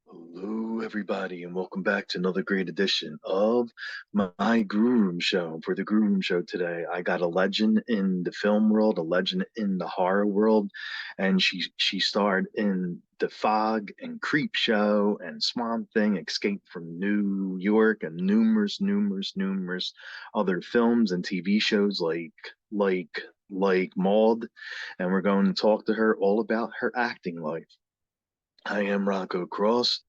Hello, everybody, and welcome back to another great edition of my Grue Rume Show. For the Grue Rume Show today, I got a legend in the film world, a legend in the horror world, and she starred in The Fog and Creepshow and Swamp Thing, Escape from New York, and numerous other films and TV shows like Maude. And we're going to talk to her all about her acting life. I am Rocco Cross.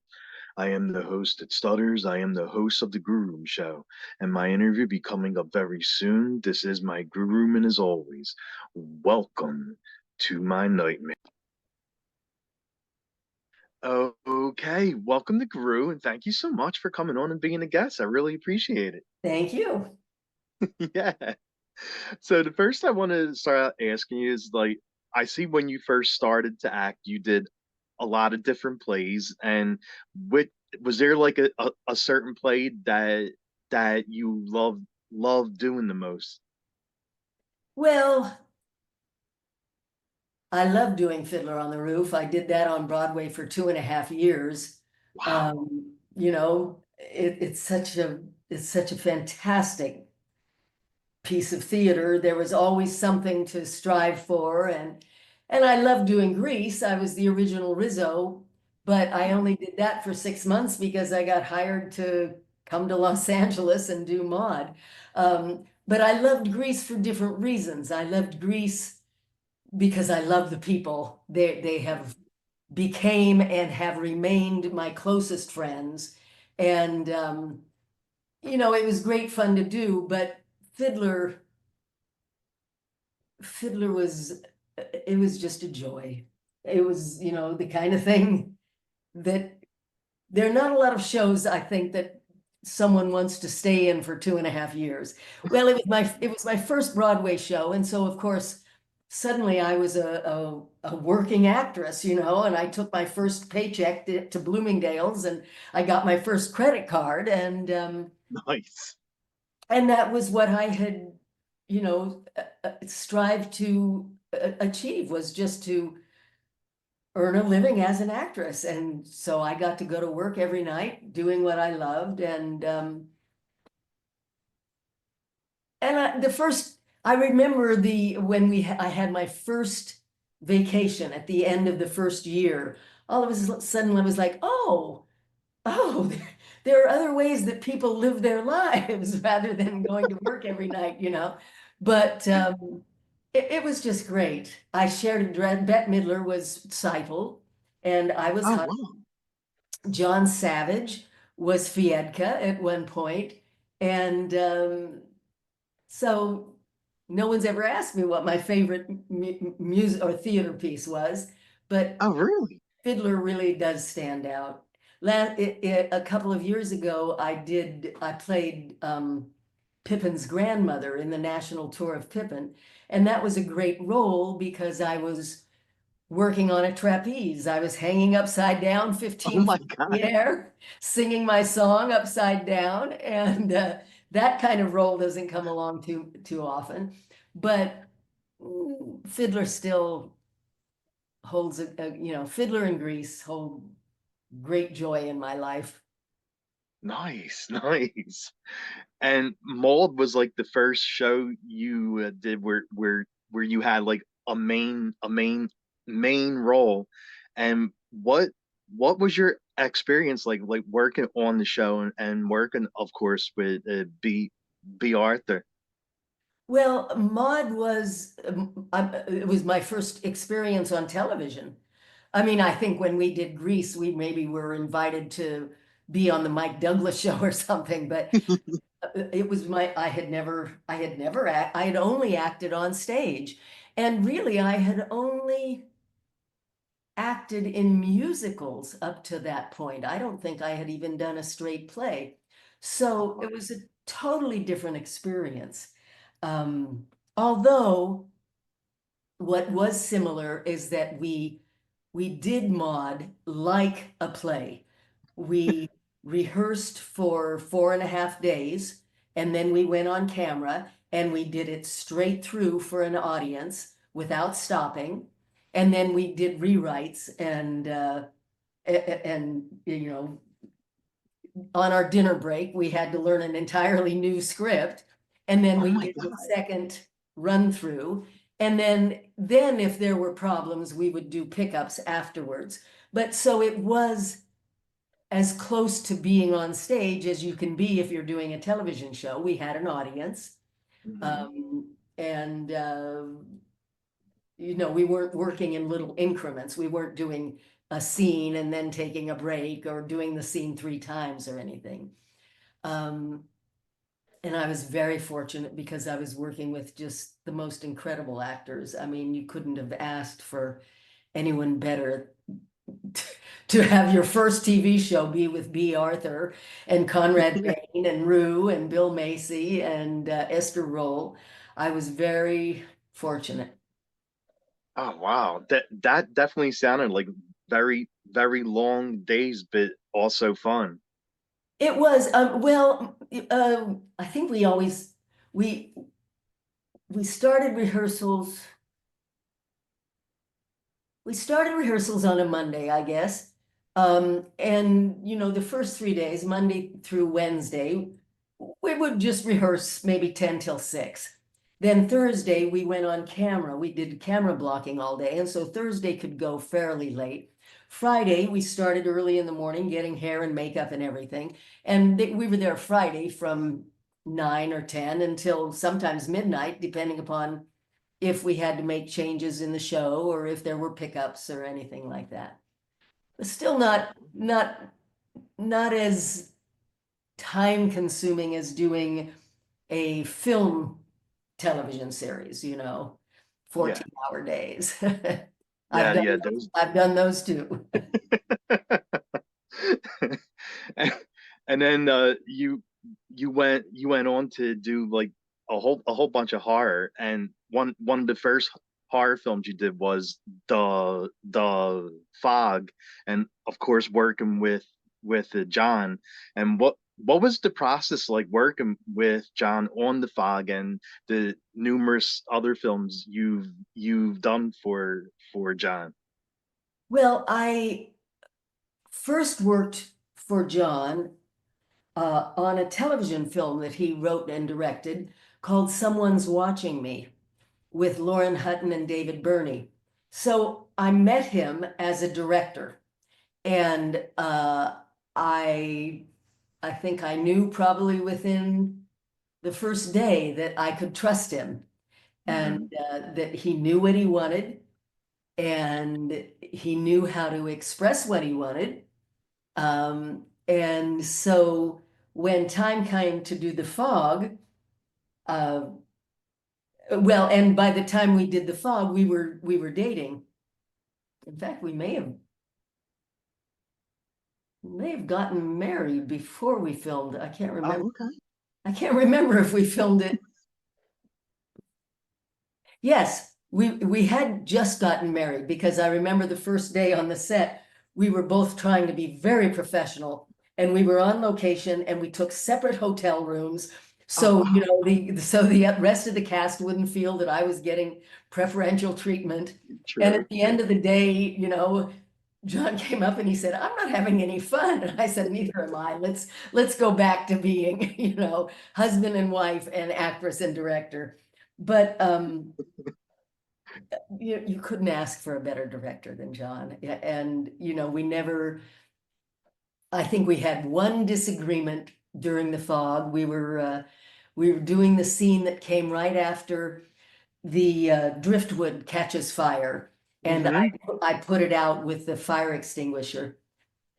I am the host at Stutters. I am the host of the Grue Rume Show, and my interview be coming up very soon. This is my Grue Rume, and as always, welcome to my nightmare. Okay, welcome to Grue, and thank you so much for coming on and being a guest. I really appreciate it. Thank you. Yeah. So the first I want to start out asking you is like, I see when you first started to act, you did a lot of different plays, and what was there like a certain play that you loved doing the most? Well, I love doing Fiddler on the Roof. I did that on Broadway for 2.5 years. Wow. It's such a fantastic piece of theater. There was always something to strive for, and I love doing Grease. I was the original Rizzo, but I only did that for 6 months because I got hired to come to Los Angeles and do Maude. But I loved Grease for different reasons. I loved Grease because I love the people. They have became and have remained my closest friends. And it was great fun to do, but Fiddler Fiddler was it was just a joy. It was, the kind of thing that there are not a lot of shows, I think, that someone wants to stay in for 2.5 years. Well, it was my first Broadway show, and so of course, suddenly I was a working actress, and I took my first paycheck to Bloomingdale's, and I got my first credit card, Nice. and that was what I had, strived to achieve, was just to earn a living as an actress. And so I got to go to work every night doing what I loved. I remember when I had my first vacation at the end of the first year. All of a sudden I was like, oh, there are other ways that people live their lives rather than going to work every night. But it was just great. I shared a dread. Bette Midler was Seipel, and I was Oh Huck. wow. John Savage was Fiedka at one point, and so no one's ever asked me what my favorite music or theater piece was, but Oh really? Fiddler really does stand out. A couple of years ago, I played Pippin's grandmother in the national tour of Pippin, and that was a great role because I was working on a trapeze. I was hanging upside down, Oh 15 my feet in the God. air, singing my song upside down, and that kind of role doesn't come along too often. But Fiddler still holds Fiddler and Grease hold great joy in my life. Nice, nice. And Mold was like the first show you did where you had like a main role. And what was your experience like working on the show and working, of course, with B Arthur? Well, Maude it was my first experience on television. I mean, I think when we did Grease, we maybe were invited to be on the Mike Douglas show or something, but it was I had only acted on stage. And really, I had only acted in musicals up to that point. I don't think I had even done a straight play. So it was a totally different experience. Although what was similar is that we did Maud like a play. We rehearsed for 4.5 days, and then we went on camera and we did it straight through for an audience without stopping. And then we did rewrites, and on our dinner break, we had to learn an entirely new script. And then Oh we my did the God. second run through. And then if there were problems, we would do pickups afterwards. But so it was as close to being on stage as you can be if you're doing a television show. We had an audience. Mhm. And we weren't working in little increments. We weren't doing a scene and then taking a break or doing the scene 3 times or anything. And I was very fortunate because I was working with just the most incredible actors. I mean, you couldn't have asked for anyone better to have your first TV show be with B. Arthur and Conrad Bain and Rue and Bill Macy and Esther Roll. I was very fortunate. Oh wow, that definitely sounded like very, very long days, but also fun. It was I think we we started rehearsals. We started rehearsals on a Monday, I guess. And the first 3 days, Monday through Wednesday, we would just rehearse maybe 10 till 6. Then Thursday, we went on camera. We did camera blocking all day. And so Thursday could go fairly late. Friday, we started early in the morning getting hair and makeup and everything. And we were there Friday from 9 or 10 until sometimes midnight, depending upon if we had to make changes in the show or if there were pickups or anything like that. But still not as time consuming as doing a film television series, Yeah, 14-hour days. I've yeah, done yeah. those, Those. I've done those too. and, and then you went on to do like a whole bunch of horror, and one of the first horror films you did was the Fog, and of course working with John. And what was the process like working with John on the Fog and the numerous other films you've done for John? Well, I first worked for John on a television film that he wrote and directed called Someone's Watching Me, with Lauren Hutton and David Burney. So I met him as a director, and I I think I knew probably within the first day that I could trust him and Hmm. that he knew what he wanted and he knew how to express what he wanted. And so when time came to do the fog, uh, well, and by the time we did the fog, we were dating. In fact, we may have gotten married before we filmed. I can't remember. Oh, okay. I can't remember if we filmed it. Yes, we had just gotten married because I remember the first day on the set, we were both trying to be very professional and we were on location and we took separate hotel rooms. Oh, So, wow. the rest of the cast wouldn't feel that I was getting preferential treatment. And True, at the true. end of the day, John came up and he said, "I'm not having any fun." And I said, "Neither am I. Let's go back to being, husband and wife and actress and director." But you couldn't ask for a better director than John. And we never, I think we had one disagreement during the fog. We were doing the scene that came right after the driftwood catches fire, and I Hmm. I put it out with the fire extinguisher,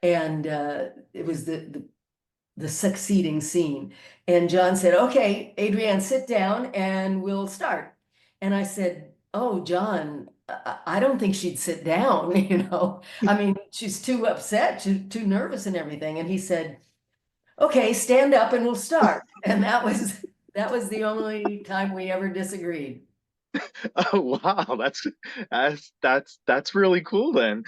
and it was the succeeding scene. And John said, "Okay, Adrienne, sit down and we'll start." And I said, "Oh, John, I don't think she'd sit down, I mean, she's too upset, too nervous and everything." And he said, "Okay, stand up and we'll start." And that was the only time we ever disagreed. Oh wow, that's really cool then.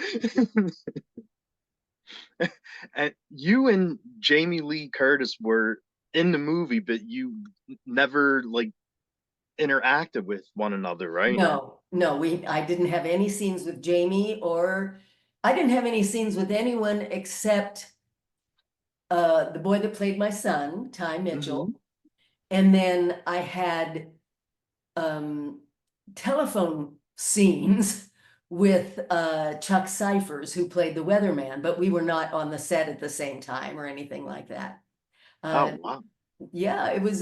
And you and Jamie Lee Curtis were in the movie, but you never like interacted with one another, right? No, no, I didn't have any scenes with Jamie or I didn't have any scenes with anyone except the boy that played my son, Ty Mitchell. Hmm. And then I had um, telephone scenes with Chuck Cyphers, who played the weatherman, but we were not on the set at the same time or anything like that. Oh, Uh, wow. yeah, it was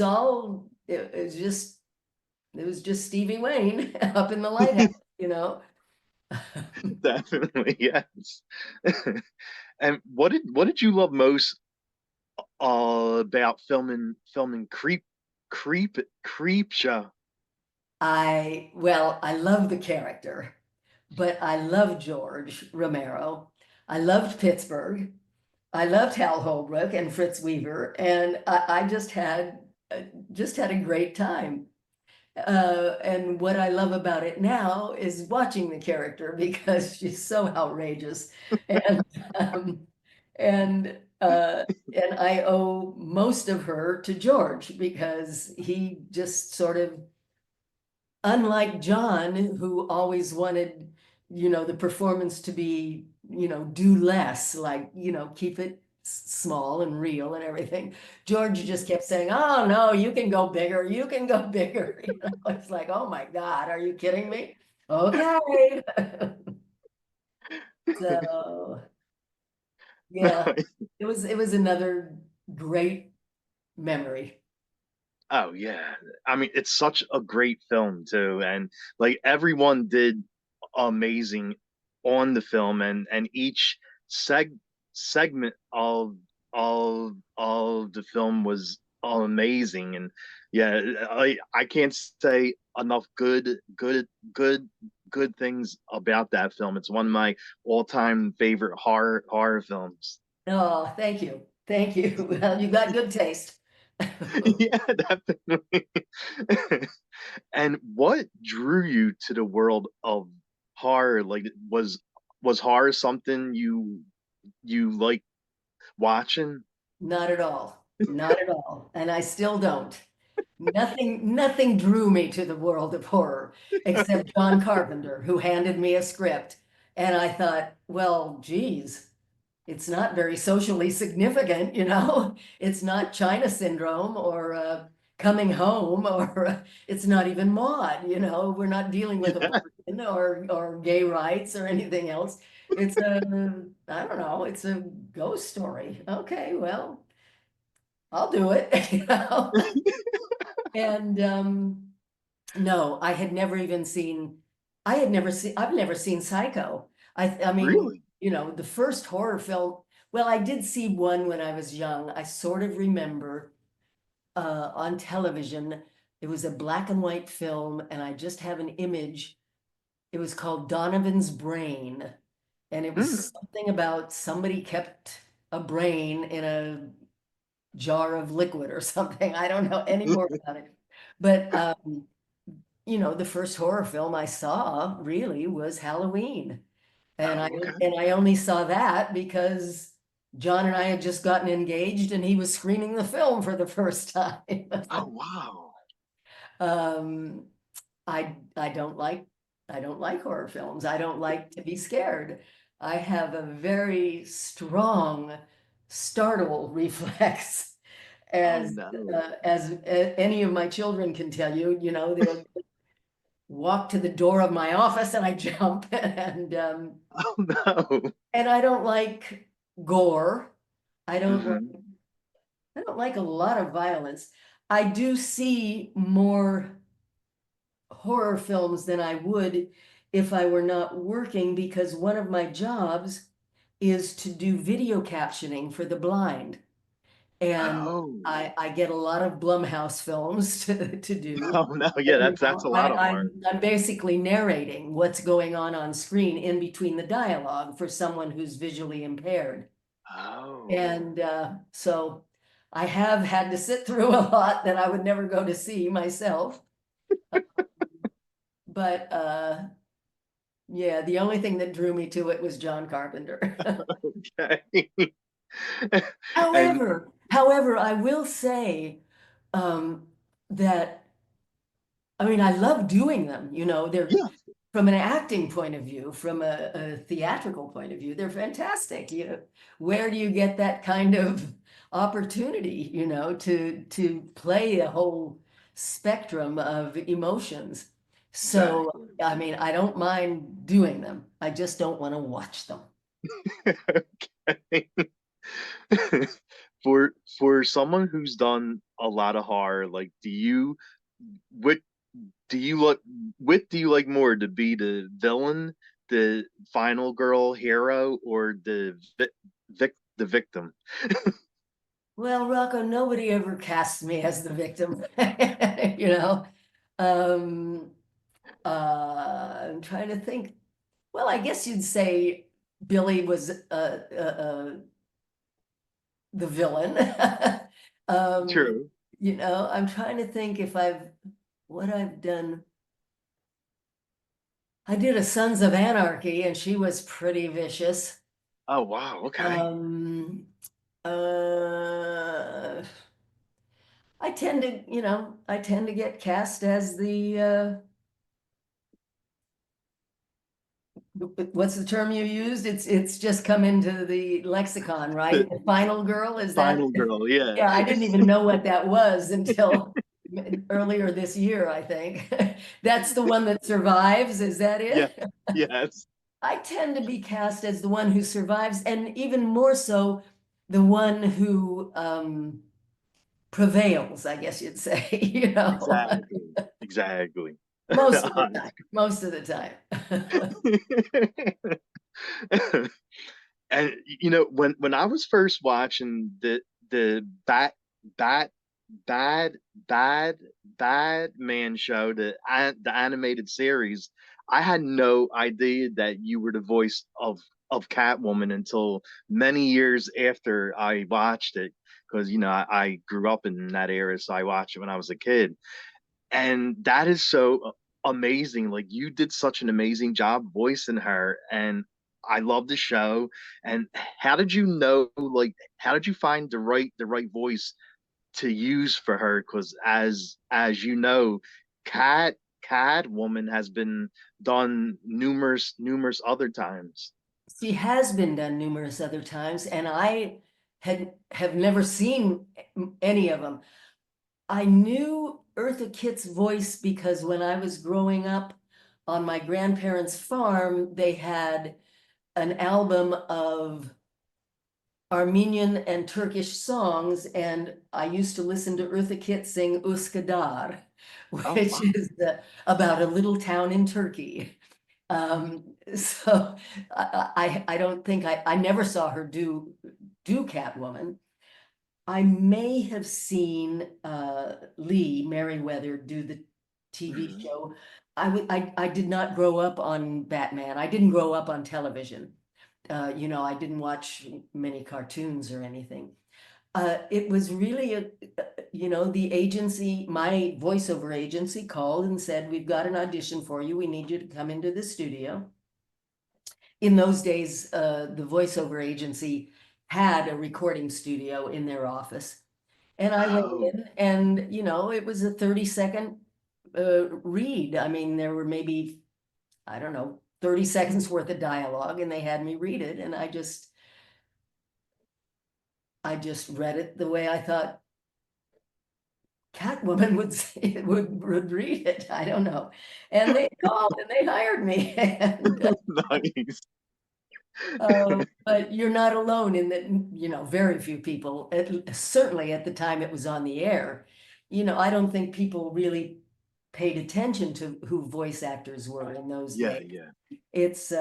just Stevie Wayne up in the lighthouse, you know. Definitely, yes. And what did you love most about filming Creepshow? Well, I love the character, but I love George Romero. I loved Pittsburgh. I loved Hal Holbrook and Fritz Weaver, and I just had a great time. And what I love about it now is watching the character because she's so outrageous, and um, and uh, and I owe most of her to George because he just sort of, unlike John, who always wanted, the performance to be, do less, like, keep it small and real and everything. George just kept saying, "Oh no, you can go bigger, you can go bigger." It's like, oh my God, are you kidding me? Okay. So yeah, it was another great memory. Oh yeah. I mean, it's such a great film too, and like everyone did amazing on the film, and each segment of the film was amazing. And yeah, I can't say enough good things about that film. It's one of my all-time favorite horror films. Oh, thank you. Thank you. Well, you got good taste. Yeah, definitely. And what drew you to the world of horror? Like, was horror something you like watching? Not at all. Not at all. And I still don't. Nothing drew me to the world of horror except John Carpenter, who handed me a script. And I thought, well, geez, it's not very socially significant, you know? It's not China Syndrome or Coming Home, or it's not even Maude, you know? We're not dealing with Yeah. abortion or gay rights or anything else. It's a, I don't know, it's a ghost story. Okay, well, I'll do it, you know? And no, I've never seen Psycho. I mean, Really? the first horror film, well, I did see one when I was young. I sort of remember on television. It was a black and white film, and I just have an image. It was called Donovan's Brain, and it Hmm. was something about somebody kept a brain in a jar of liquid or something. I don't know any more about it. But the first horror film I saw really was Halloween. And I Oh, okay. and I only saw that because John and I had just gotten engaged and he was screening the film for the first time. Oh, wow. Um, I don't like horror films. I don't like to be scared. I have a very strong startle reflex, Oh as no. any of my children can tell you. They'll walk to the door of my office and I jump, Oh no. and I don't like gore. I don't like Hmm. I don't like a lot of violence. I do see more horror films than I would if I were not working, because one of my jobs is to do video captioning for the blind. And Oh. I get a lot of Blumhouse films to do. Oh no. And, Yeah, that's a lot I, of I'm, horror. I'm basically narrating what's going on screen in between the dialogue for someone who's visually impaired. Oh. And so I have had to sit through a lot that I would never go to see myself. But yeah, the only thing that drew me to it was John Carpenter. Okay. And However, I will say um, that I mean, I love doing them. They're yeah. from an acting point of view, from a theatrical point of view, they're fantastic. You know, where do you get that kind of opportunity, you know, to play a whole spectrum of emotions? So, Exactly. I mean, I don't mind doing them. I just don't want to watch them. Okay. For someone who's done a lot of horror, like what do you like what do you like more, to be the villain, the final girl hero, or the victim? Well, Rocco, nobody ever casts me as the victim, you know. Um, I'm trying to think. Well, I guess you'd say Billy was the villain. Um, True. you know, I'm trying to think if what I've done. I did a Sons of Anarchy, and she was pretty vicious. Oh wow, okay. Um, uh, I tend to, you know, I tend to get cast as what's the term you used? It's just come into the lexicon, right? The The final girl, is that? final girl, yeah. Yeah, I didn't even know what that was until earlier this year, I think. That's the one that survives, is that Yeah. it? Yes. I tend to be cast as the one who survives, and even more so, the one who prevails, I guess you'd say, you know, Exactly. Exactly. most of the time, most of the time. And when I was first watching the bat bad bad bad man show, the animated series, I had no idea that you were the voice of Catwoman until many years after I watched it, because I grew up in that era, so I watched it when I was a kid. And that is so amazing. Like, you did such an amazing job voicing her, and I love the show. And how did you know, like, how did you find the right voice to use for her? Because as you know, Catwoman has been done numerous other times. She has been done numerous other times, and I have never seen any of them. I knew Eartha Kitt's voice because when I was growing up on my grandparents' farm, they had an album of Armenian and Turkish songs, and I used to listen to Eartha Kitt sing Uskadar, Oh which wow. is about a little town in Turkey. So I don't think I never saw her do Catwoman. I may have seen Lee Merriweather do the TV Mhm. show. I did not grow up on Batman. I didn't grow up on television. You know, I didn't watch many cartoons or anything. It was really you know, the agency, my voiceover agency called and said, "We've got an audition for you. We need you to come into the studio." In those days, the voiceover agency had a recording studio in their office. And I went Oh. in, and, you know, it was a 30-second read. I mean, there were maybe, I don't know, 30 seconds worth of dialogue, and they had me read it. And I just read it the way I thought Catwoman would say, would read it. I don't know. And they called and they hired me. And Nice. but you're not alone in that, you know, very few people, certainly at the time it was on the air, you know, I don't think people really paid attention to who voice actors were in those Yeah, days. yeah. It's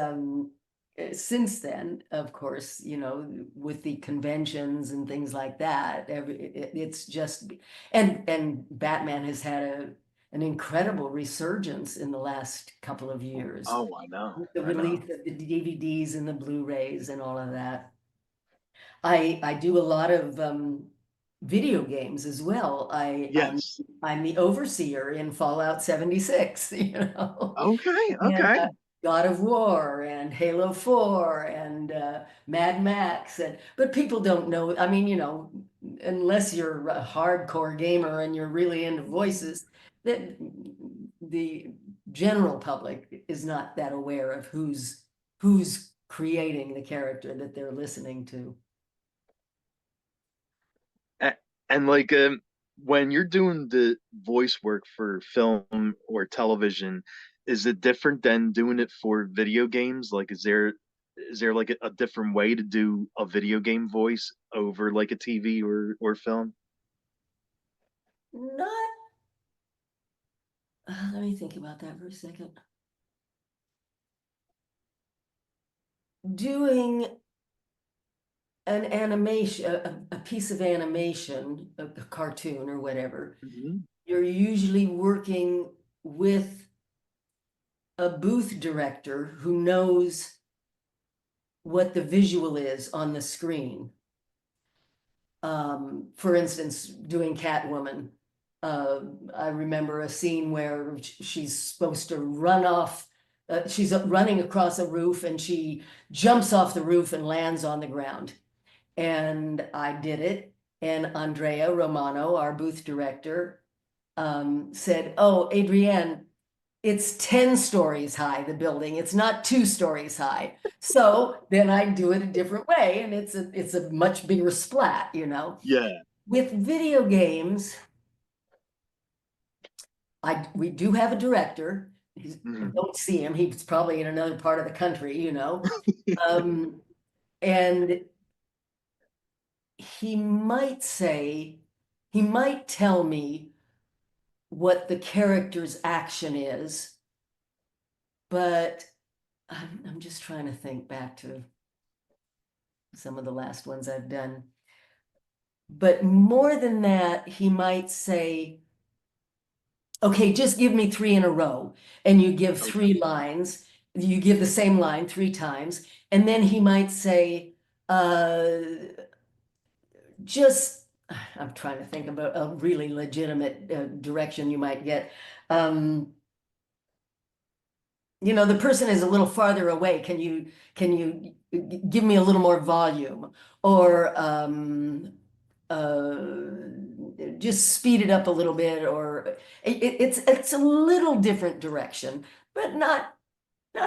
since then, of course, you know, with the conventions and things like that, it's just, and Batman has had an incredible resurgence in the last couple of years Oh, I know. with the I know. release of the DVDs and the Blu-rays and all of that. I do a lot of video games as well. Yes. I'm the overseer in Fallout 76, you know, Okay, and okay. God of War and Halo 4 and Mad Max, and but people don't know. I mean, you know, unless you're a hardcore gamer and you're really into voices, that the general public is not that aware of who's creating the character that they're listening to. A- And like when you're doing the voice work for film or television, is it different than doing it for video games? Like is there like a different way to do a video game voice over like a TV or film? Not, let me think about that for a second. Doing an animation, a piece of animation, a cartoon or whatever, Hmm. you're usually working with a booth director who knows what the visual is on the screen. For instance, doing Catwoman, I remember a scene where she's supposed to run off. She's running across a roof and she jumps off the roof and lands on the ground. And I did it. And Andrea Romano, our booth director, said, "Oh, Adrienne, it's 10 stories high, the building. It's not 2 stories high." So then I do it a different way, and it's a much bigger splat, you know. Yeah. With video games, we do have a director. I Hmm. don't see him. He's probably in another part of the country, you know. Um, and he might say, he might tell me what the character's action is, but I'm just trying to think back to some of the last ones I've done. But more than that, he might say, okay, just give me 3 in a row. And you give Okay. 3 lines, you give the same line 3 times. And then he might say, uh, just, I'm trying to think about a really legitimate direction you might get. Um, the person is a little farther away. Can you give me a little more volume? Or just speed it up a little bit, or it's a little different direction, but not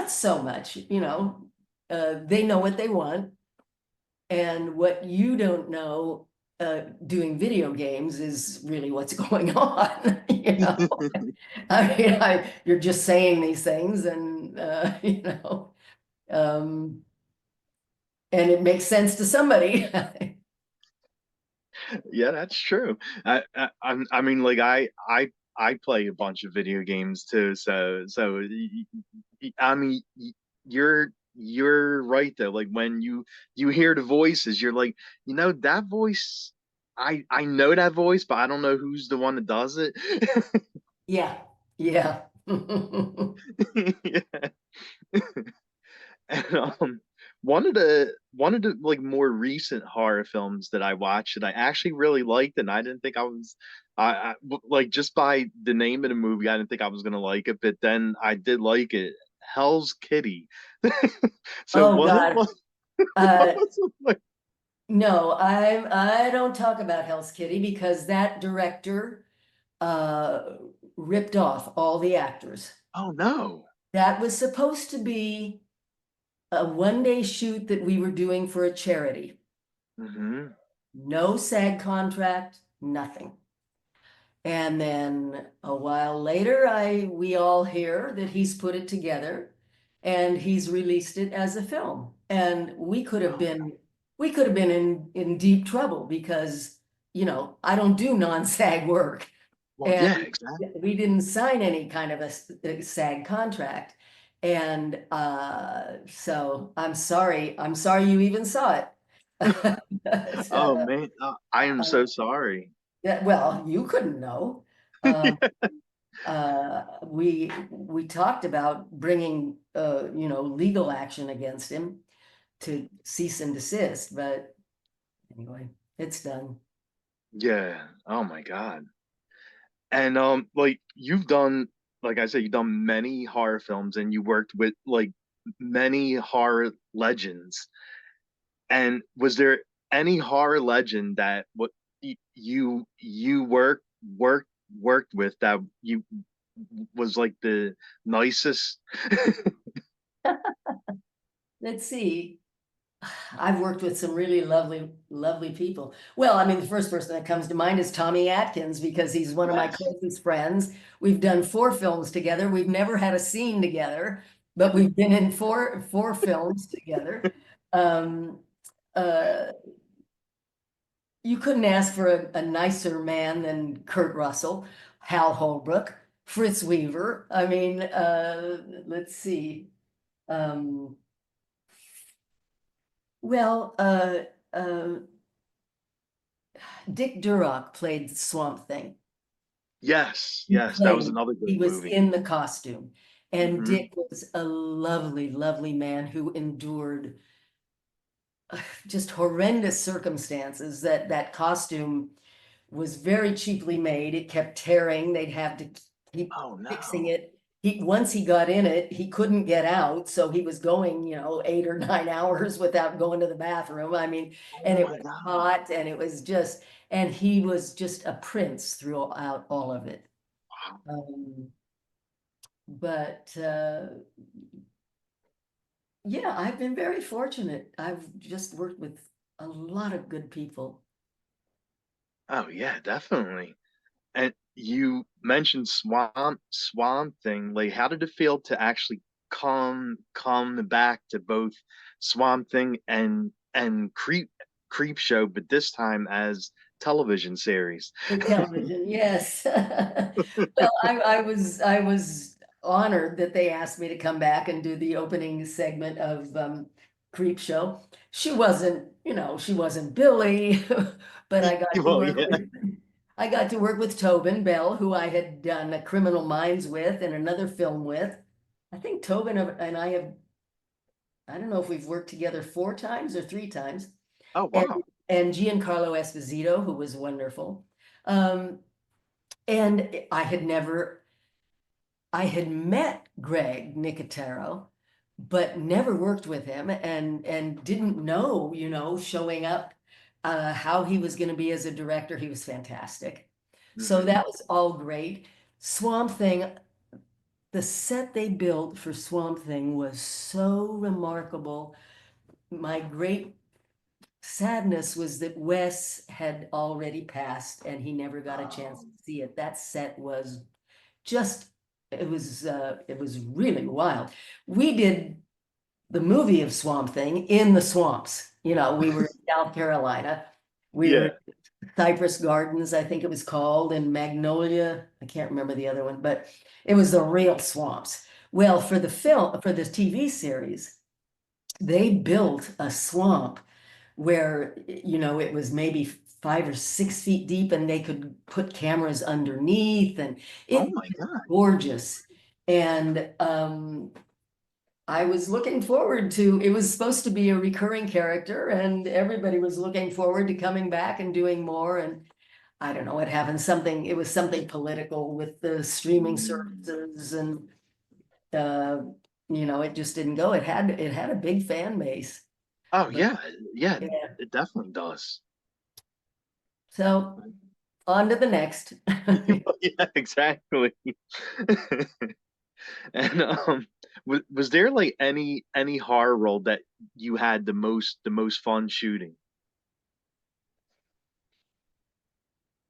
so much, they know what they want, and what you don't know doing video games is really what's going on, I mean, you're just saying these things, and um, and it makes sense to somebody. Yeah, that's true. I mean, like I play a bunch of video games too, I mean, you're right though. Like when you hear the voices, you're like, that voice. I know that voice, but I don't know who's the one that does it. Yeah, yeah. Yeah. And one of the like more recent horror films that I watched that I actually really liked, and I didn't think like just by the name of the movie, I didn't think I was gonna like it, but then I did like it. Hell's Kitty. So Oh God. what Uh, was it like? no, I don't talk about Hell's Kitty because that director uh ripped off all the actors. Oh no. That was supposed to be a 1-day shoot that we were doing for a charity. Hmm. No SAG contract, nothing. And then a while later, we all hear that he's put it together and he's released it as a film. And we could have been in deep trouble because, I don't do non-SAG work. Well, And yeah, exactly. we didn't sign any kind of a SAG contract. And so I'm sorry you even saw it. Oh So, man, I am so sorry. yeah, well, you couldn't know. Um, we talked about bringing legal action against him to cease and desist, but anyway, it's done. Yeah. Oh my God. And like like I said, you've done many horror films and you worked with like many horror legends. And was there any horror legend that what you worked with that you was like the nicest? Let's see. I've worked with some really lovely, lovely people. Well, I mean, the first person that comes to mind is Tommy Atkins because he's one of my Yes. closest friends. We've done 4 films together. We've never had a scene together, but we've been in four films together. Um, uh, you couldn't ask for a nicer man than Kurt Russell, Hal Holbrook, Fritz Weaver. I mean, let's see. Um, well, Dick Durock played Swamp Thing. Yes, He yes, that was played, another he great was movie. in the costume. And Hmm. Dick was a lovely, lovely man who endured just horrendous circumstances. That costume was very cheaply made. It kept tearing. They'd have to keep Oh fixing no. it. Once he got in it, he couldn't get out. So he was going, 8 or 9 hours without going to the bathroom. I mean, Oh and it my was God. hot and it was just, and he was just a prince throughout all of it. Wow. Um, but yeah, I've been very fortunate. I've just worked with a lot of good people. Oh yeah, definitely. And you mentioned Swamp Thing. Like, how did it feel to actually come back to both Swamp Thing and Creep Show, but this time as television series? The television, yes. Well, I was honored that they asked me to come back and do the opening segment of Creepshow. She wasn't Billy, but Well, yeah. I got to work with Tobin Bell, who I had done a Criminal Minds with and another film with. I think Tobin and I have, I don't know if we've worked together 4 times or 3 times. Oh And wow. and Giancarlo Esposito, who was wonderful. Um, and I had met Greg Nicotero, but never worked with him and didn't know, showing up, how he was going to be as a director. He was fantastic. So Hmm. that was all great. Swamp Thing, the set they built for Swamp Thing was so remarkable. My great sadness was that Wes had already passed and he never got a chance to see it. That set was just, it was really wild. We did the movie of Swamp Thing in the swamps. We were in South Carolina. We were Yeah. in Cypress Gardens, I think it was called, in Magnolia. I can't remember the other one, but it was the real swamps. Well, for the TV series, they built a swamp where, it was maybe 5 or 6 feet deep and they could put cameras underneath and Oh it my God. gorgeous. And I was looking forward to, it was supposed to be a recurring character and everybody was looking forward to coming back and doing more. And I don't know what happened. It was something political with the streaming Mm. services and uh, it just didn't go. It had a big fan base. Oh But yeah, yeah, yeah, it definitely does. so on to the next. Yeah, exactly. And was there like any horror role that you had the most fun shooting?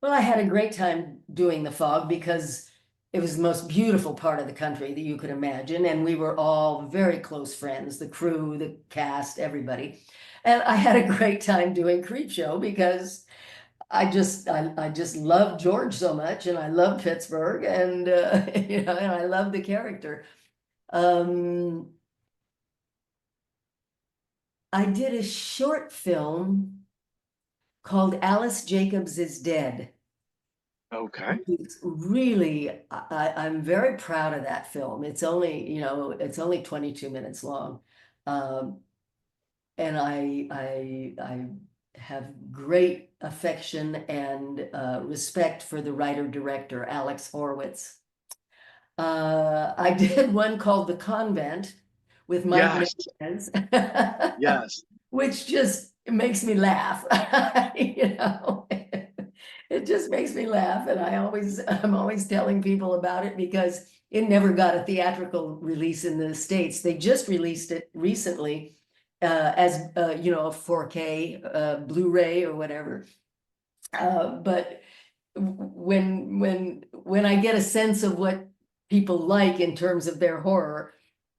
Well, I had a great time doing the fog because it was the most beautiful part of the country that you could imagine. And we were all very close friends, the crew, the cast, everybody. And I had a great time doing Creepshow because I just love George so much and I love Pittsburgh and and I love the character. Um, I did a short film called Alice Jacobs is Dead. Okay. It's really, I'm very proud of that film. It's only 22 minutes long. Um, and I have great affection and respect for the writer-director, Alex Horwitz. I did one called The Convent with Mike Yes. Menendez, Yes. which just makes me laugh, you know. It just makes me laugh, and I'm always telling people about it because it never got a theatrical release in the States. They just released it recently as a 4K Blu-ray or whatever. But when I get a sense of what people like in terms of their horror,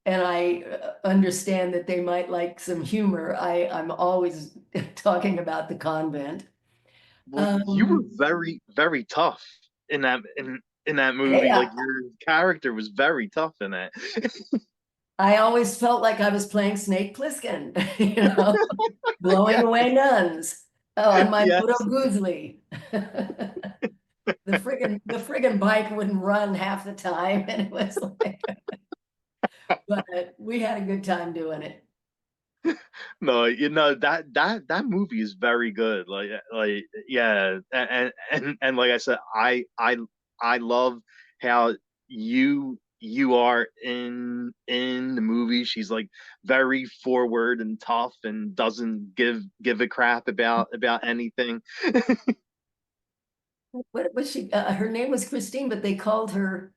and I understand that they might like some humor, I'm always talking about The Convent. Well, you were Um, very, very tough in that movie. yeah, Like your character was very tough in that. I always felt like I was playing Snake Plissken, blowing Yeah, away nuns on my Moto yes. Guzli. The friggin' bike wouldn't run half the time, and it was like, but we had a good time doing it. No, that movie is very good. Like yeah, and like I said, I love how you are in the movie. She's like very forward and tough and doesn't give a crap about anything. What was she? Her name was Christine, but they called her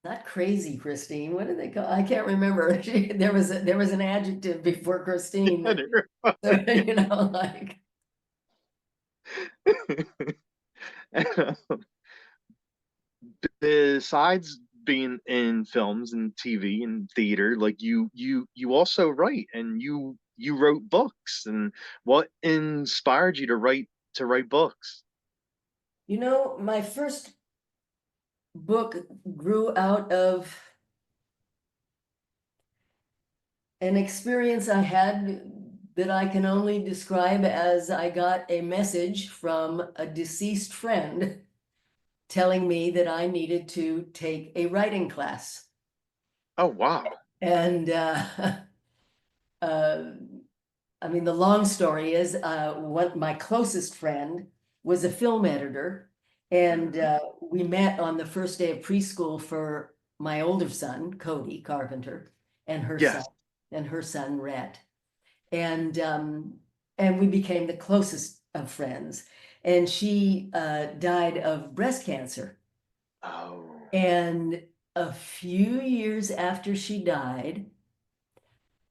not crazy Christine. What did they call? I can't remember. There was an adjective before Christine that like. Besides being in films and TV and theater, like you also write, and you wrote books. And what inspired you to write books? My first book grew out of an experience I had that I can only describe as I got a message from a deceased friend telling me that I needed to take a writing class. Oh wow. And uh, I mean, the long story is what my closest friend was a film editor, and Mhm. we met on the first day of preschool for my older son, Cody Carpenter, and her son, Yes. Rhett, and we became the closest of friends. And she died of breast cancer, Oh. and a few years after she died,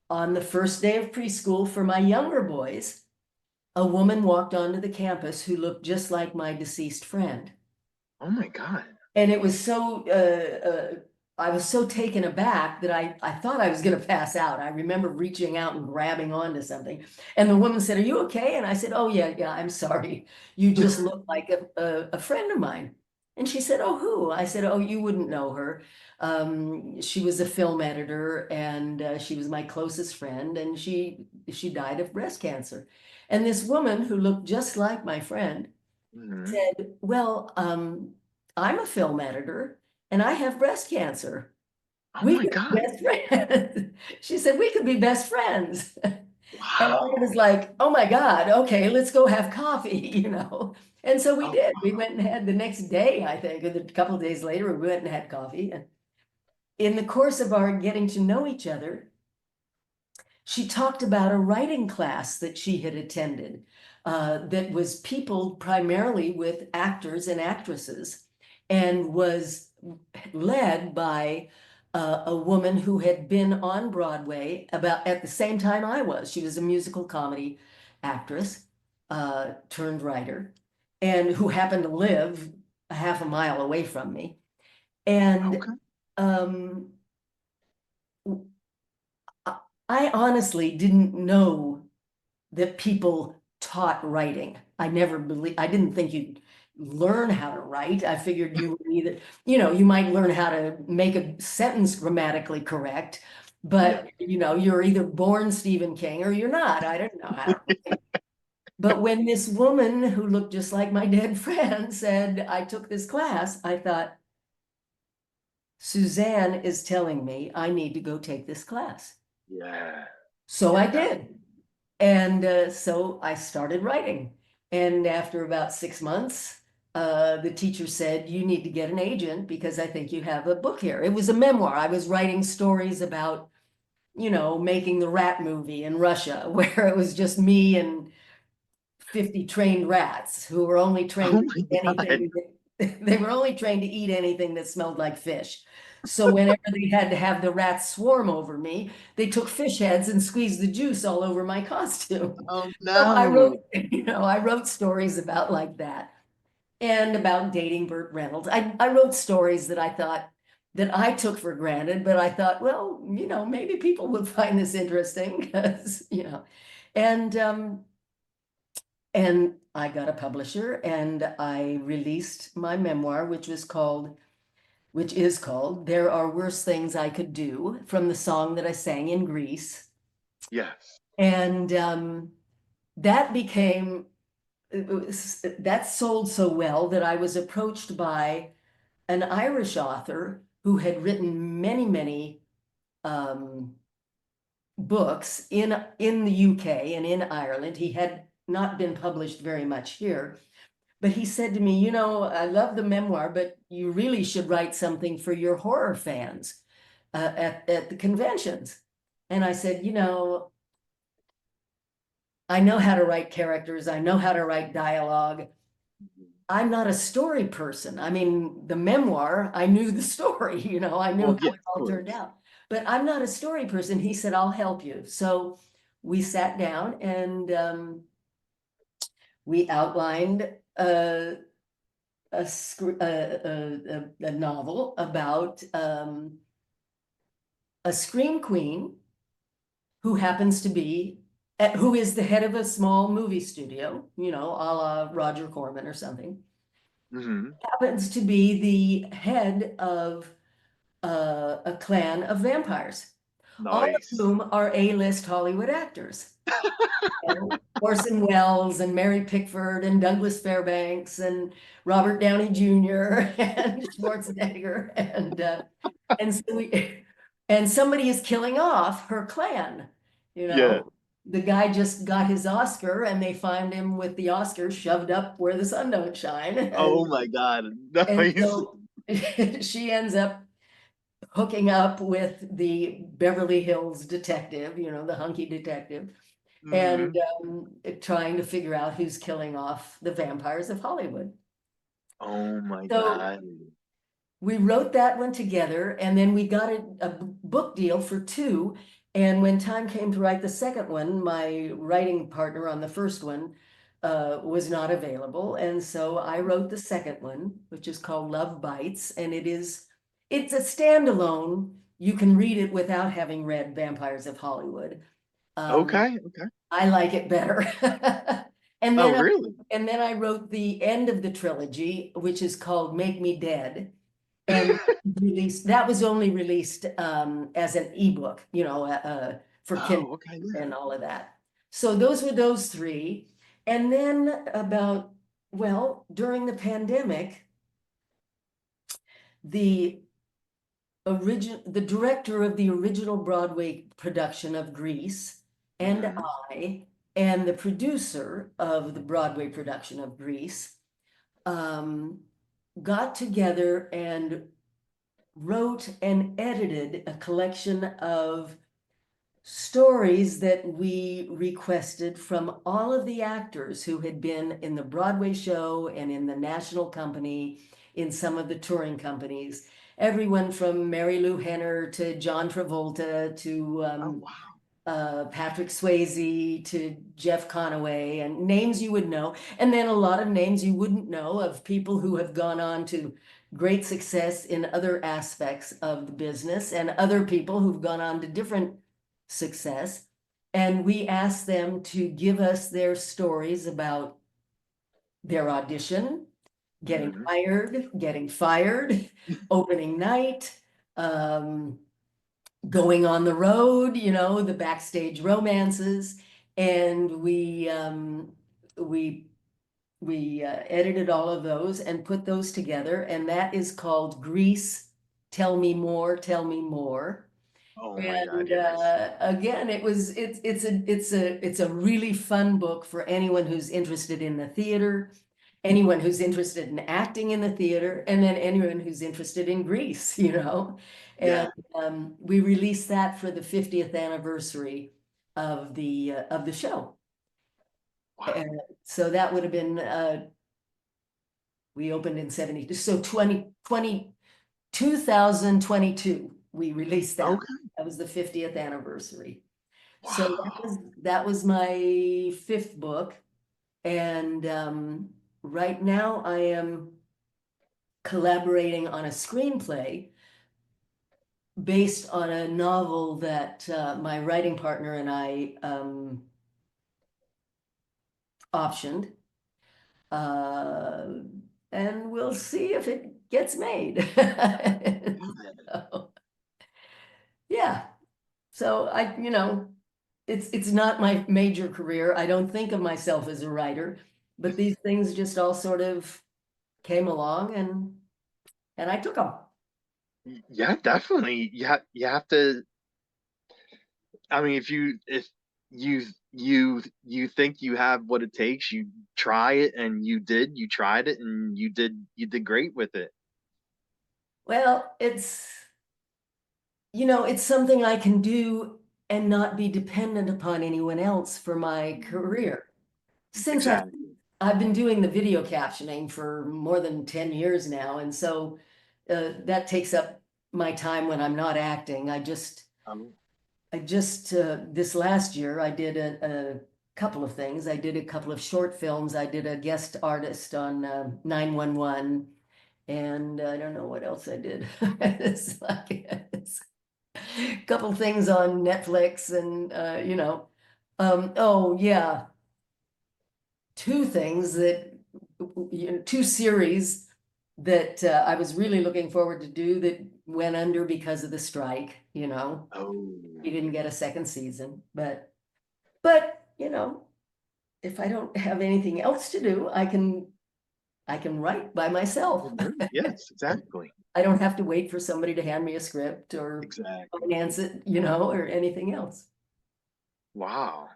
on the first day of preschool for my younger boys, a woman walked onto the campus who looked just like my deceased friend. Oh my God. And it was so, I was so taken aback that I thought I was going to pass out. I remember reaching out and grabbing onto something. And the woman said, "Are you okay?" And I said, "Oh, yeah, yeah, I'm sorry. You just look like a friend of mine." And she said, "Oh, who?" I said, "Oh, you wouldn't know her. She was a film editor, and she was my closest friend, and she died of breast cancer." And this woman who looked just like my friend Mhm. said, "Well, I'm a film editor and I have breast cancer. Oh We my could be God. best friends." She said, "We could be best friends." And I Wow. was like, "Oh my God, okay, let's go have coffee." And so we Oh did. We went and had the next day, I think, or a couple of days later, we went and had coffee. And in the course of our getting to know each other, she talked about a writing class that she had attended that was peopled primarily with actors and actresses and was led by a woman who had been on Broadway about at the same time I was. She was a musical comedy actress turned writer, and who happened to live a half a mile away from me. And okay. um, I honestly didn't know that people taught writing. I didn't think you'd learn how to write. I figured you would either, you might learn how to make a sentence grammatically correct, Yeah. but you're either born Stephen King or you're not. I don't know. I don't really. But when this woman who looked just like my dead friend said, "I took this class," I thought, Suzanne is telling me I need to go take this class. Yeah. So I Yeah. That. did. And so I started writing. And after about 6 months, the teacher said, "You need to get an agent because I think you have a book here." It was a memoir. I was writing stories about, making the rat movie in Russia, where it was just me and 50 trained rats who were only trained Oh to my eat God. anything they were only trained to eat anything that smelled like fish. So whenever they had to have the rats swarm over me, they took fish heads and squeezed the juice all over my costume. Oh So I wrote, no. I wrote stories about like that and about dating Burt Reynolds. I wrote stories that I thought that I took for granted, but I thought, well, maybe people would find this interesting because, and and I got a publisher and I released my memoir, which is called There Are Worse Things I Could Do, from the song that I sang in Greece. Yes. And that became, that sold so well that I was approached by an Irish author who had written many, many books in the UK and in Ireland. He had not been published very much here. But he said to me, I love the memoir, but you really should write something for your horror fans at the conventions. And I said, I know how to write characters. I know how to write dialogue. I'm not a story person. I mean, the memoir, I knew the story, I knew Well, how yeah, it of all turned course. out. But I'm not a story person. He said, I'll help you. So we sat down and we outlined a novel about a scream queen who happens to be who is the head of a small movie studio, a la Roger Corman or something, Hmm. happens to be the head of a clan of vampires, all of Nice. whom are A-list Hollywood actors. Orson Welles and Mary Pickford and Douglas Fairbanks and Robert Downey Jr. and Schwarzenegger and so and somebody is killing off her clan. You Yeah. know, the guy just got his Oscar and they find him with the Oscar shoved up where the sun don't shine. Oh my God. And Nice. so she ends up hooking up with the Beverly Hills detective, the hunky detective, and Hmm. trying to figure out who's killing off the vampires of Hollywood. Oh my So God. we wrote that one together, and then we got a book deal for two. And when time came to write the second one, my writing partner on the first one was not available. And so I wrote the second one, which is called Love Bites. And it's a standalone. You can read it without having read Vampires of Hollywood. Um, Okay. Okay. I like it better. And Oh, then really? I wrote the end of the trilogy, which is called Make Me Dead. And released that was only released as an ebook, for Kindle Oh, okay. Yeah. and all of that. So those were those three. And then during the pandemic, the the director of the original Broadway production of Grease and Hmm. I and the producer of the Broadway production of Grease um, got together and wrote and edited a collection of stories that we requested from all of the actors who had been in the Broadway show and in the national company, in some of the touring companies. Everyone from Mary Lou Henner to John Travolta to Oh, wow. Patrick Swayze to Jeff Conaway, and names you would know, and then a lot of names you wouldn't know of people who have gone on to great success in other aspects of the business, and other people who've gone on to different success. And we asked them to give us their stories about their audition, getting Hmm. hired, getting fired, opening night, um, going on the road, the backstage romances. And we edited all of those and put those together, and that is called Grease, Tell Me More, Tell Me More. Oh my God. And Yes. again, it's a really fun book for anyone who's interested in the theater, anyone who's interested in acting in the theater, and then anyone who's interested in Grease, And Yeah. we released that for the 50th anniversary of the show. Wow. And so that would have been, we opened in 72, so 2022, we released that. Okay. That was the 50th anniversary. So Wow. that was my fifth book. And right now I am collaborating on a screenplay based on a novel that my writing partner and I optioned. Uh, and we'll see if it gets made. So, yeah. So it's not my major career. I don't think of myself as a writer, but these things just all sort of came along and I took them. Yeah, definitely. You have to. I mean, if you think you have what it takes, you try it, and you did. You tried it, and you did great with it. Well, it's something I can do and not be dependent upon anyone else for my career. Since Exactly. I've been doing the video captioning for more than 10 years now, and so that takes up my time when I'm not acting. Um, This last year, I did a couple of things. I did a couple of short films. I did a guest artist on 911, and I don't know what else I did. It's a couple things on Netflix and, oh yeah, two things that, two series that I was really looking forward to do that went under because of the strike, oh, We didn't get a second season, but if I don't have anything else to do, I can write by myself. yes, exactly, I don't have to wait for somebody to hand me a script or exactly. finance it, or anything else. Wow.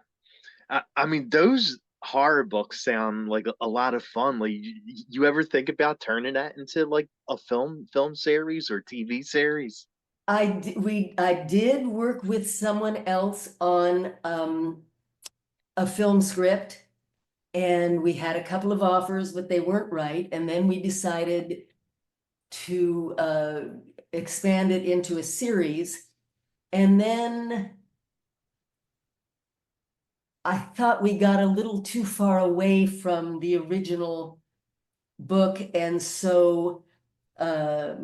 I mean, those horror books sound like a lot of fun. Like, you ever think about turning that into like a film series or TV series? I did work with someone else on a film script, and we had a couple of offers, but they weren't right. And then we decided to expand it into a series. And then I thought we got a little too far away from the original book, and so uh,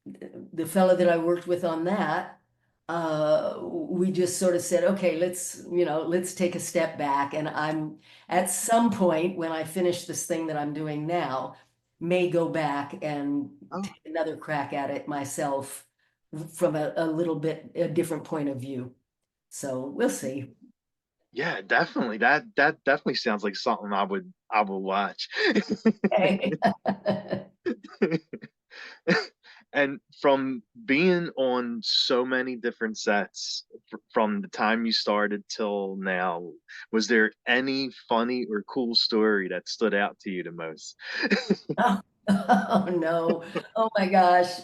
the fellow that I worked with on that, we just sort of said, okay, let's take a step back. And I'm at some point when I finish this thing that I'm doing now, may go back and Oh, take another crack at it myself from a little bit a different point of view. So we'll see. yeah, definitely. That definitely sounds like something I would watch. Hey. And from being on so many different sets from the time you started till now, was there any funny or cool story that stood out to you the most? Oh, oh no. Oh my gosh.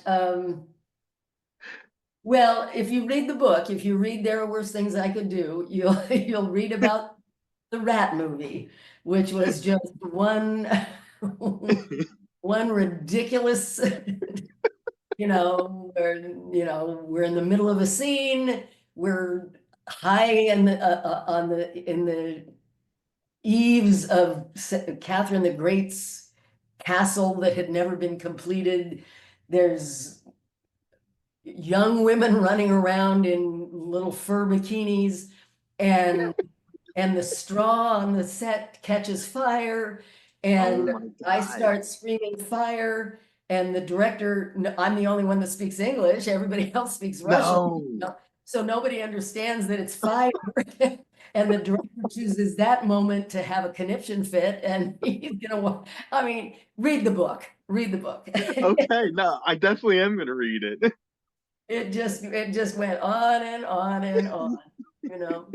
Well, if you read the book, if you read There Are Worse Things I Could Do, you'll read about the rat movie, which was just one ridiculous, we're in the middle of a scene, we're high in the eaves of Catherine the Great's castle that had never been completed. There's young women running around in little fur bikinis, and the straw on the set catches fire, Oh and my I God. start screaming fire, and the director, I'm the only one that speaks English, everybody else speaks Russian, No. so nobody understands that it's fire. And the director chooses that moment to have a conniption fit, and he's I mean, read the book. Okay, no, I definitely am gonna read it. It just went on and on and on, you know.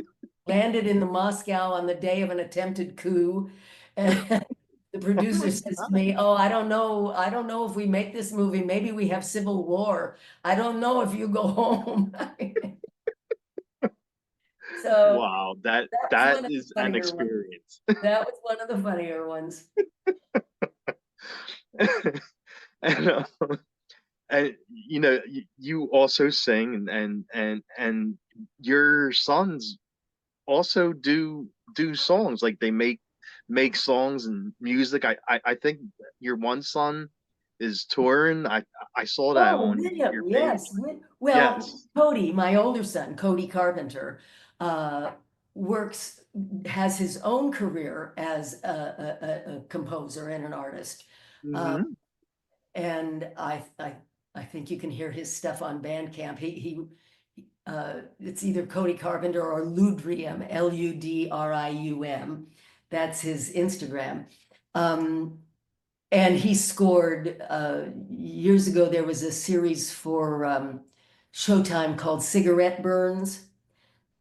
Landed in the Moscow on the day of an attempted coup. And the Oh producer my says to me, God. "Oh, I don't know if we make this movie, maybe we have civil war. I don't know if you go home." So Wow, that that was that one of the is an funnier ones. experience. That was one of the funnier ones. And, and you also sing, and your sons also do songs, like they make songs and music. I think your one son is touring. I saw that Oh, on William, your page. yes. Well, Yes. Cody, my older son, Cody Carpenter, uh, works, has his own career as a composer and an artist. Uh, Hmm. and I think you can hear his stuff on Bandcamp. It's either Cody Carpenter or Ludrium, Ludrium. That's his Instagram. Um, and he scored, years ago, there was a series for Showtime called Cigarette Burns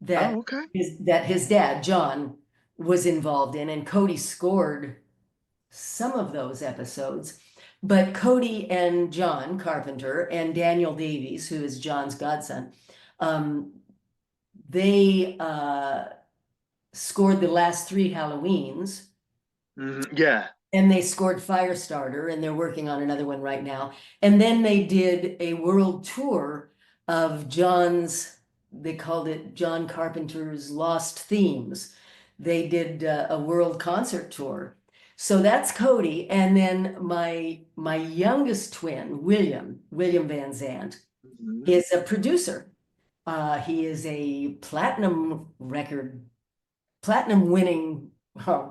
Oh, that okay. his dad, John, was involved in, and Cody scored some of those episodes. But Cody and John Carpenter and Daniel Davies, who is John's godson, um, they scored the last three Halloweens. Yeah. And they scored Firestarter, and they're working on another one right now. And then they did a world tour of John's, they called it John Carpenter's Lost Themes. They did a world concert tour. So that's Cody. And then my youngest twin, William Van Zandt, Mhm. is a producer. He is a platinum winning,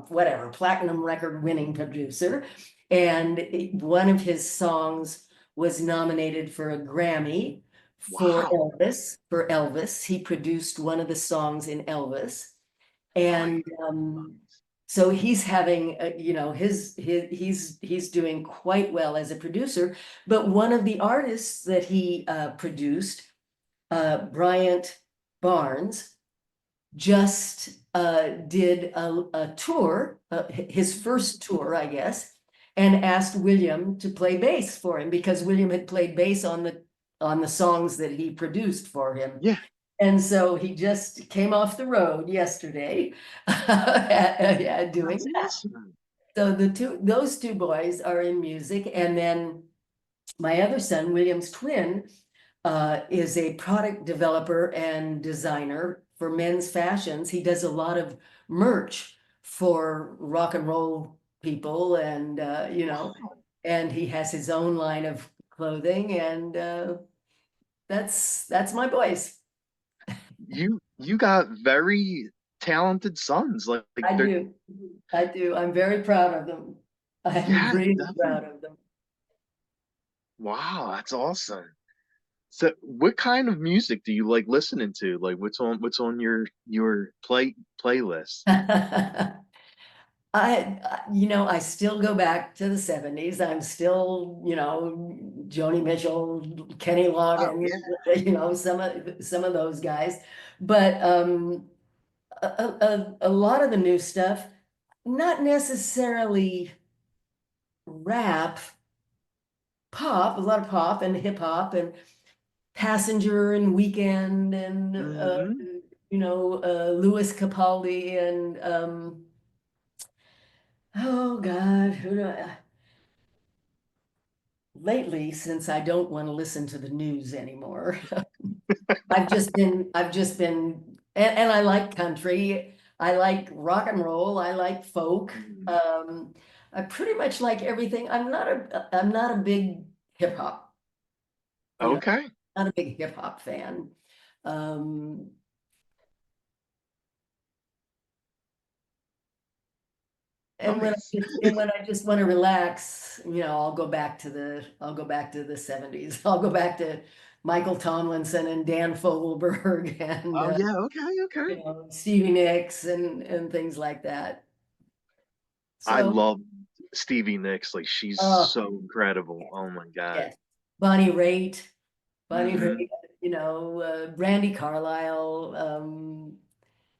whatever, platinum record winning producer. And one of his songs was nominated for a Grammy for Wow. Elvis. For Elvis, he produced one of the songs in Elvis. And so he's having, he's doing quite well as a producer. But one of the artists that he produced, Bryant Barnes, just did a tour, his first tour, I guess, and asked William to play bass for him because William had played bass on the songs that he produced for him. Yeah. And so he just came off the road yesterday doing That's that. awesome. So those two boys are in music, and then my other son, William's twin, is a product developer and designer for men's fashions. He does a lot of merch for rock and roll people, and Wow. and he has his own line of clothing, and that's my boys. You got very talented sons. Like I they're, do. I do. I'm very proud of them. I'm yeah, really proud definitely. of them. Wow, that's awesome. So what kind of music do you like listening to? Like what's on your playlist? I still go back to the 70s. I'm still, Joni Mitchell, Kenny Oh Loggins, yeah. some of those guys. But a lot of the new stuff, not necessarily rap, pop, a lot of pop and hip hop and Passenger and Weekend and Hmm. Louis Capaldi and oh God, who do I? Lately, since I don't want to listen to the news anymore, and I like country, I like rock and roll, I like folk. I pretty much like everything. I'm not a big hip hop, you know, Okay. not a big hip hop fan. Um, And when I Nice. just and when I just want to relax, I'll go back to the 70s. I'll go back to Michael Tomlinson and Dan Fogelberg and Oh yeah, okay, okay. Stevie Nicks and things like that. I So, love Stevie Nicks. Like she's oh so incredible. Oh my God. yes, Bonnie Raitt, Bonnie Hmm. Raitt, Brandy Carlisle.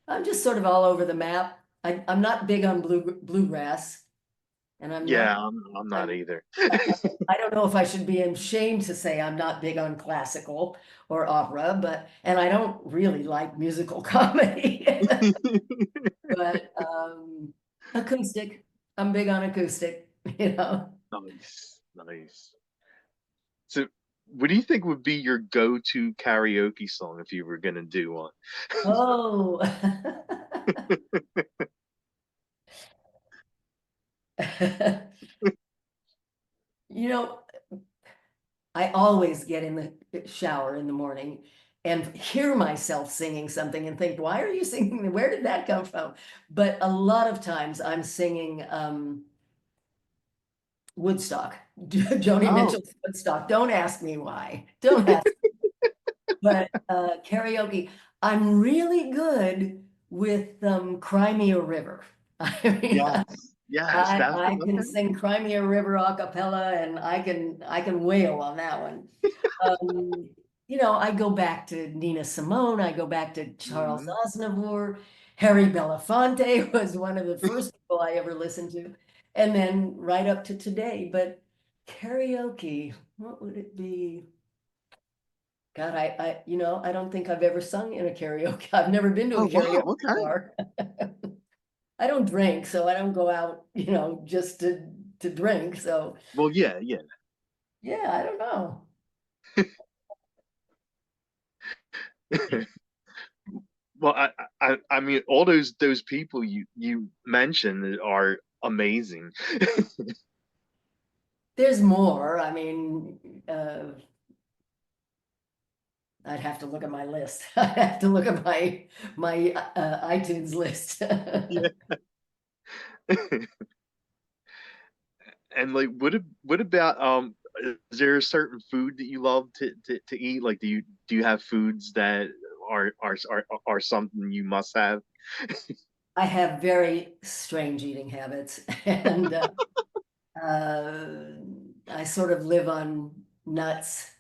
I'm just sort of all over the map. I'm not big on bluegrass. And I'm not, Yeah, I'm not I'm, either. I don't know if I should be ashamed to say I'm not big on classical or opera, and I don't really like musical comedy. But acoustic, I'm big on acoustic, you know. Nice, nice. So, what do you think would be your go-to karaoke song if you were gonna do one? Oh, you know, I always get in the shower in the morning and hear myself singing something and think, why are you singing? Where did that come from? But a lot of times I'm singing Woodstock, Joni Oh, Mitchell's Woodstock. Don't ask me why. Don't ask. But karaoke, I'm really good with Cry Me a River. I mean, yes, yes, I can okay. sing Cry Me a River a cappella and I can wail on that one. Um, I go back to Nina Simone, I go back to Charles Mhm. Aznavour, Harry Belafonte was one of the first people I ever listened to, and then right up to today. But karaoke, what would it be? God, I don't think I've ever sung in a karaoke. I've never been to a Oh, wow, karaoke okay. bar. I don't drink, so I don't go out, just to drink. So Well, yeah, yeah. yeah, I don't know. Well, I mean, all those people you mentioned are amazing. There's more. I mean, I'd have to look at my list. I'd have to look at my iTunes list. Yeah. And like, what about is there a certain food that you love to eat? Like, do you have foods that are something you must have? I have very strange eating habits, and uh, I sort of live on nuts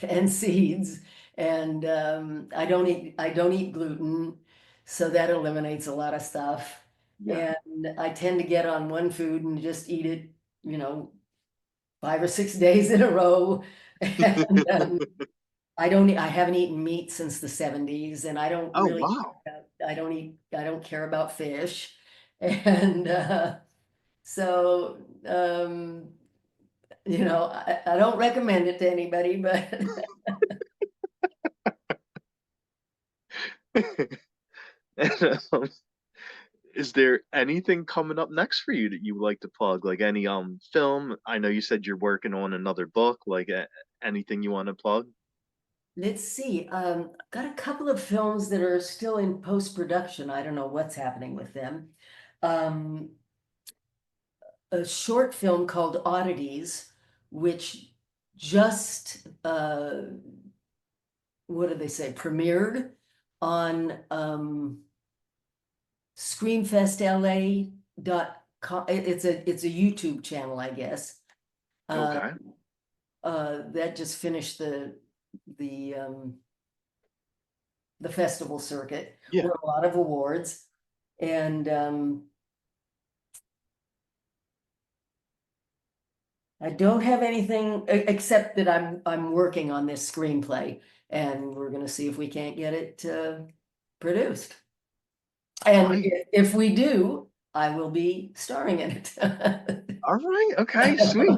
and seeds, and I don't eat gluten, so that eliminates a lot of stuff. Yeah. And I tend to get on one food and just eat it, you know, 5 or 6 days in a row. And I haven't eaten meat since the 70s, and I don't Oh, really, wow. I don't care about fish. And so, I don't recommend it to anybody, but And, is there anything coming up next for you that you would like to plug? Like any film? I know you said you're working on another book. Like anything you want to plug? let's see. Got a couple of films that are still in post-production. I don't know what's happening with them. Um, a short film called Oddities, which just what do they say, premiered on screenfestla.com. It's a YouTube channel, I guess. Uh, Okay. that just finished the um, the festival circuit, Yeah. won a lot of awards, and I don't have anything except that I'm working on this screenplay, and we're gonna see if we can't get it produced. All And right. if we do, I will be starring in it. All right. Okay. Sweet.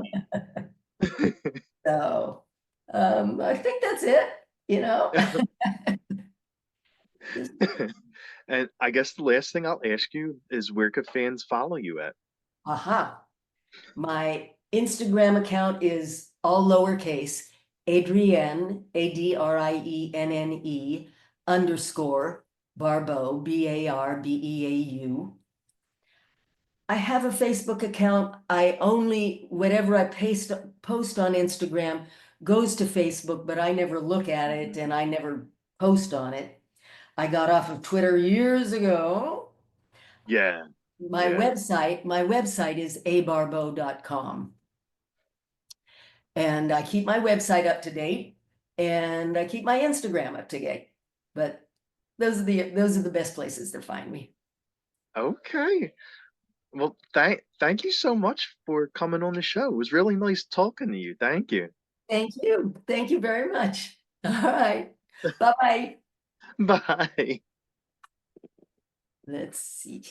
So, I think that's it, you know? And I guess the last thing I'll ask you is where could fans follow you at? Aha. My Instagram account is all lowercase, Adrienne, ADRIENNE underscore Barbeau, BARBEAU. I have a Facebook account. Whatever I post on Instagram goes to Facebook, but I never look at it and I never post on it. I got off of Twitter years ago. Yeah. My Yeah. website is abarbeau.com. And I keep my website up to date and I keep my Instagram up to date. But those are the best places to find me. Okay. Well, thank you so much for coming on the show. It was really nice talking to you. Thank you. Thank you. Thank you very much. All right. Bye-bye. Bye. Let's see.